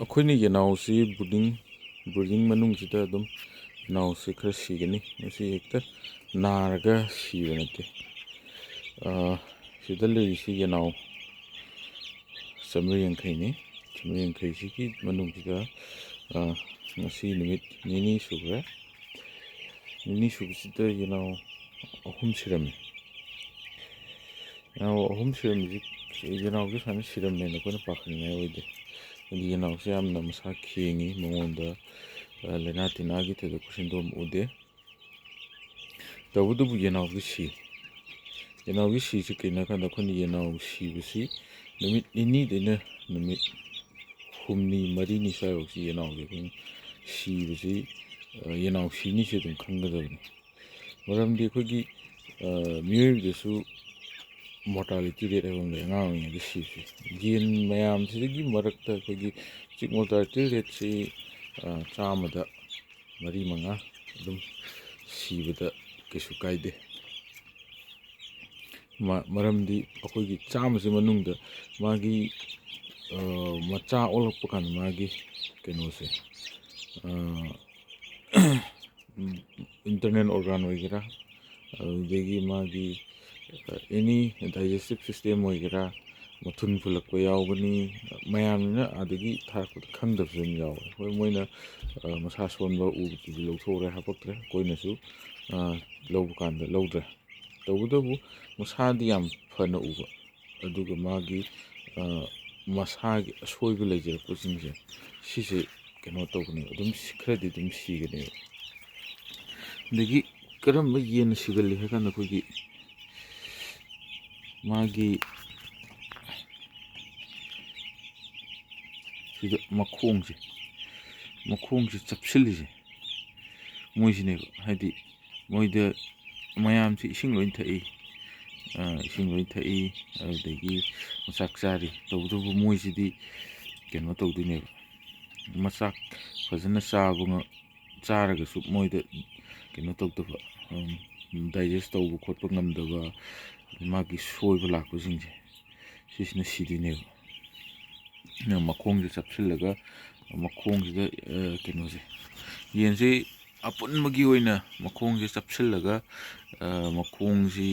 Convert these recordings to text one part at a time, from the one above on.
ꯑꯩꯈꯣꯏꯅ ꯌꯦꯅꯥꯎꯁꯤ ꯕ꯭ꯔꯨꯗꯤꯡ ꯃꯅꯨꯡꯁꯤꯗ ꯑꯗꯨꯝ ꯌꯦꯅꯥꯎꯁꯤ ꯈꯔ ꯁꯤꯒꯅꯤ, ꯃꯁꯤ ꯍꯦꯛꯇ ꯅꯥꯔꯒ ꯁꯤꯕ ꯅꯠꯇꯦ꯫ ꯁꯤꯗ ꯂꯩꯔꯤꯁꯤ ꯌꯦꯅꯥꯎ 150ꯅꯤ꯫ 150ꯁꯤꯒꯤ ꯃꯅꯨꯡꯁꯤꯗ ꯉꯁꯤ ꯅꯨꯃꯤꯠ ꯅꯤꯅꯤ ꯁꯨꯈ꯭ꯔꯦ꯫ ꯅꯤꯅꯤ ꯁꯨꯕꯁꯤꯗ ꯌꯦꯅꯥꯎ 3 ꯁꯤꯔꯝꯃꯤ꯫ ꯌꯦꯅꯥꯎ 3 ꯁꯤꯔꯝꯃꯤꯁꯤ ꯌꯦꯅꯥꯎꯁꯤ ꯁꯨꯃꯥꯏꯅ ꯁꯤꯔꯝꯃꯦꯅ ꯑꯩꯈꯣꯏꯅ ꯄꯥꯈꯠꯅꯤꯡꯉꯥꯏ ꯑꯣꯏꯗꯦ꯫ ꯌꯦꯅꯥꯎꯁꯤ ꯌꯥꯝꯅ ꯃꯁꯥ ꯈꯦꯡꯉꯤ, ꯃꯉꯣꯟꯗ ꯂꯥꯏꯅꯥ ꯇꯤꯟꯅꯥꯒꯤ ꯊꯣꯏꯗꯣꯛꯄ ꯁꯤꯟꯗꯣꯝ ꯎꯗꯦ꯫ ꯇꯧꯕꯇꯕꯨ ꯌꯦꯅꯥꯎꯁꯤ ꯁꯤ꯫ ꯌꯦꯅꯥꯎꯒꯤ ꯁꯤꯁꯤ ꯀꯩꯅꯣ ꯍꯥꯏꯀꯥꯟꯗ ꯑꯩꯈꯣꯏꯅ ꯌꯦꯅꯥꯎ ꯁꯤꯕꯁꯤ ꯅꯨꯃꯤꯠ ꯅꯤꯅꯤꯗꯩꯅ ꯅꯨꯃꯤꯠ 5ꯅꯤ 4ꯅꯤ ꯁ꯭ꯋꯥꯏꯐꯥꯎꯁꯤ ꯌꯦꯅꯥꯎꯁꯤ ꯑꯩꯈꯣꯏꯅ ꯁꯤꯕꯁꯤ ꯌꯦꯅꯥꯎ ꯁꯤꯅꯤꯁꯤ ꯑꯗꯨꯝ ꯈꯪꯒꯗꯕꯅꯤ꯫ ꯃꯔꯝꯗꯤ ꯑꯩꯈꯣꯏꯒꯤ ꯃꯤꯑꯣꯏꯕꯗꯁꯨ ꯃꯣꯔꯇꯥꯂꯤꯇꯤ ꯔꯦꯠ ꯍꯥꯏꯕ ꯑꯃ ꯂꯩ, ꯑꯉꯥꯡ ꯑꯣꯏꯔꯤꯉꯩꯗ ꯁꯤꯕꯁꯤ꯫ ꯌꯦꯟ ꯃꯌꯥꯝꯁꯤꯗꯒꯤ ꯃꯔꯛꯇ ꯑꯩꯈꯣꯏꯒꯤ ꯆꯤꯛ ꯃꯣꯔꯇꯥꯂꯤꯇꯤ ꯔꯦꯠꯁꯤ 100ꯗ 4-5 ꯑꯗꯨꯝ ꯁꯤꯕꯗ ꯀꯩꯁꯨ ꯀꯥꯏꯗꯦ꯫ ꯃꯔꯝꯗꯤ ꯑꯩꯈꯣꯏꯒꯤ 100ꯁꯤ ꯃꯅꯨꯡꯗ ꯃꯥꯒꯤ ꯃꯆꯥ ꯑꯣꯜꯂꯛꯄ ꯀꯥꯟꯗ ꯃꯥꯒꯤ ꯀꯩꯅꯣꯁꯦ ꯏꯟꯇꯔꯅꯦꯜ ꯑꯣꯔꯒꯥꯟ ꯑꯣꯏꯒꯦꯔꯥ, ꯑꯗꯨꯗꯒꯤ ꯃꯥꯒꯤ ꯑꯦꯅꯤ ꯗꯥꯏꯖꯦꯁꯇꯤꯞ ꯁꯤꯁꯇꯦꯝ ꯑꯣꯏꯒꯦꯔꯥ, ꯃꯊꯨꯟ ꯐꯨꯜꯂꯛꯄ ꯌꯥꯎꯒꯅꯤ, ꯃꯌꯥꯝꯅ ꯑꯗꯒꯤ ꯊꯥꯔꯛꯄꯗ ꯈꯪꯗꯕꯁꯨ ꯑꯗꯨꯝ ꯌꯥꯎꯋꯦ꯫ ꯍꯣꯏ, ꯃꯣꯏꯅ ꯃꯁꯥ ꯁꯣꯟꯕ ꯎꯕꯗꯨꯗꯤ ꯂꯧꯊꯣꯛꯎꯔꯦ, ꯍꯥꯄꯛꯇ꯭ꯔꯦ, ꯑꯩꯈꯣꯏꯅꯁꯨ ꯂꯧꯕ ꯀꯥꯟꯗ ꯂꯧꯗ꯭ꯔꯦ꯫ ꯇꯧꯕꯇꯕꯨ ꯃꯁꯥꯗꯤ ꯌꯥꯝ ꯐꯅ ꯎꯕ, ꯑꯗꯨꯒ ꯃꯥꯒꯤ ꯃꯁꯥꯒꯤ ꯑꯁꯣꯏꯕ ꯂꯩꯖꯔꯛꯄꯁꯤꯡꯁꯦ ꯁꯤꯁꯦ ꯀꯩꯅꯣ ꯇꯧꯕꯅꯦꯕ, ꯑꯗꯨꯝ ꯈꯔꯗꯤ ꯑꯗꯨꯝ ꯁꯤꯒꯅꯦꯕ꯫ ꯑꯗꯒꯤ ꯀꯔꯝꯕ ꯌꯦꯟꯅ ꯁꯤꯒꯜꯂꯤ ꯍꯥꯏ ꯀꯥꯟꯗ ꯑꯩꯈꯣꯏꯒꯤ ꯃꯥꯒꯤ ꯁꯤꯗ ꯃꯈꯣꯡꯁꯦ ꯆꯞꯁꯤꯜꯂꯤꯁꯦ ꯃꯣꯏꯁꯤꯅꯦꯕ꯫ ꯍꯥꯏꯗꯤ ꯃꯣꯏꯗ ꯃꯌꯥꯝꯁꯤ ꯏꯁꯤꯡ ꯂꯣꯏ ꯊꯛꯏ, ꯑꯗꯨꯗꯒꯤ ꯃꯆꯥꯛ ꯆꯥꯔꯤ, ꯇꯧꯕꯇꯕꯨ ꯃꯣꯏꯁꯤꯗꯤ ꯀꯩꯅꯣ ꯇꯧꯗꯣꯏꯅꯦꯕ, ꯃꯆꯥꯛ ꯐꯖꯅ ꯆꯥꯔꯒꯁꯨ ꯃꯣꯏꯗ ꯀꯩꯅꯣ ꯇꯧꯗꯕ, ꯗꯥꯏꯖꯦꯁ ꯇꯧꯕ ꯈꯣꯠꯄ ꯉꯝꯗꯕ, ꯃꯥꯒꯤ ꯁꯣꯏꯕ ꯂꯥꯛꯄꯁꯤꯡꯁꯦ ꯁꯤꯁꯤꯅ ꯁꯤꯗꯣꯏꯅꯦꯕ꯫ ꯃꯈꯣꯡꯁꯦ ꯆꯞꯁꯤꯜꯂꯒ ꯃꯈꯣꯡꯁꯤꯗ ꯀꯩꯅꯣꯁꯦ, ꯌꯦꯟꯁꯤ ꯑꯄꯨꯟꯕꯒꯤ ꯑꯣꯏꯅ ꯃꯈꯣꯡꯁꯦ ꯆꯞꯁꯤꯜꯂꯒ ꯃꯈꯣꯡꯁꯤ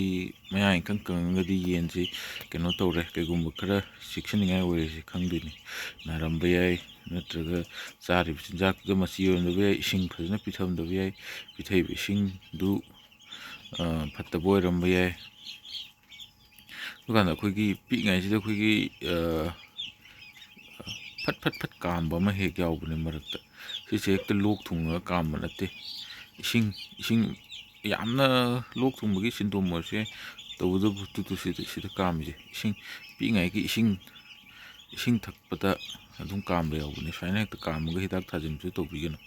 ꯃꯌꯥ ꯏꯀꯪ ꯀꯪꯉꯒꯗꯤ ꯌꯦꯟꯁꯤ ꯀꯩꯅꯣ ꯇꯧꯔꯦ, ꯀꯩꯒꯨꯝꯕ ꯈꯔ ꯆꯦꯛꯁꯤꯟꯅꯤꯡꯉꯥꯏ ꯑꯣꯏꯔꯤꯁꯤ ꯈꯪꯗꯣꯏꯅꯤ꯫ ꯅꯥꯔꯝꯕ ꯌꯥꯏ, ꯅꯠꯇ꯭ꯔꯒ ꯆꯥꯔꯤꯕ ꯆꯤꯟꯖꯥꯛꯇꯨꯗ ꯃꯆꯤ ꯑꯣꯏꯔꯝꯗꯕ ꯌꯥꯏ, ꯏꯁꯤꯡ ꯐꯖꯅ ꯄꯤꯊꯔꯝꯗꯕ ꯌꯥꯏ, ꯄꯤꯊꯛꯏꯕ ꯏꯁꯤꯡꯗꯨ ꯐꯠꯇꯕ ꯑꯣꯏꯔꯝꯕ ꯌꯥꯏ꯫ ꯑꯗꯨꯀꯥꯟꯗ ꯑꯩꯈꯣꯏꯒꯤ ꯄꯤꯛꯏꯉꯩꯁꯤꯗ ꯑꯩꯈꯣꯏꯒꯤ ꯐꯠ ꯀꯥꯝꯕ ꯑꯃ ꯍꯦꯛ ꯌꯥꯎꯕꯅꯦ ꯃꯔꯛꯇ꯫ ꯁꯤꯁꯦ ꯍꯦꯛꯇ ꯂꯣꯛ ꯊꯨꯡꯉꯒ ꯀꯥꯝꯕ ꯅꯠꯇꯦ, ꯏꯁꯤꯡ ꯌꯥꯝꯅ ꯂꯣꯛ ꯊꯨꯡꯕꯒꯤ ꯁꯤꯟꯗꯣꯝ ꯑꯣꯏꯔꯁꯨ ꯌꯥꯏ, ꯇꯧꯕꯇꯕꯨ ꯁꯤꯗ ꯀꯥꯝꯃꯤꯁꯦ ꯄꯤꯛꯏꯉꯩꯒꯤ ꯏꯁꯤꯡ ꯊꯛꯄꯗ ꯑꯗꯨꯝ ꯀꯥꯝꯕ ꯌꯥꯎꯕꯅꯦ꯫ ꯁꯨꯃꯥꯏꯅ ꯍꯦꯛꯇ ꯀꯥꯝꯃꯒ ꯍꯤꯗꯥꯛ ꯊꯥꯖꯤꯟꯕꯁꯨ ꯇꯧꯕꯤꯒꯅꯨ꯫